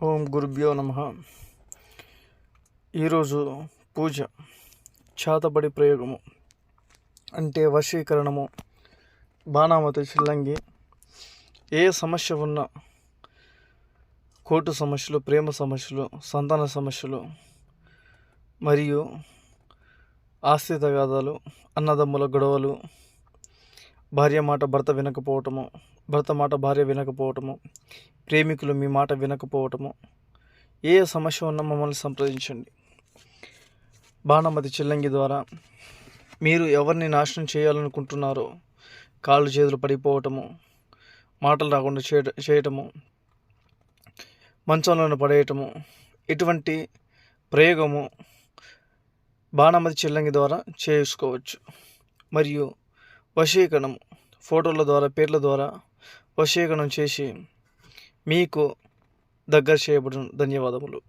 ఓం గురుభ్యో నమః. ఈరోజు పూజ చేతబడి ప్రయోగము అంటే వశీకరణము, బాణామతి చిల్లంగి. ఏ సమస్య ఉన్నా, కోర్టు సమస్యలు, ప్రేమ సమస్యలు, సంతాన సమస్యలు మరియు ఆస్తి తగాదాలు, అన్నదమ్ముల గొడవలు, భార్య మాట భర్త వినకపోవటము, భర్త మాట భార్య వినకపోవటము, ప్రేమికులు మీ మాట వినకపోవటము, ఏ సమస్య ఉన్నా మమ్మల్ని సంప్రదించండి. బాణామతి చిల్లంగి ద్వారా మీరు ఎవరిని నాశనం చేయాలనుకుంటున్నారో కాళ్ళు చేతులు పడిపోవటము, మాటలు రాకుండా చేయటము, మంచంలోనే పడేయటము, ఇటువంటి ప్రయోగము బాణామతి చిల్లంగి ద్వారా చేసుకోవచ్చు. మరియు వశీకరణం ఫోటోల ద్వారా, పేర్ల ద్వారా వశీకరణం చేసి మీకు దగ్గర చేయబడును. ధన్యవాదములు.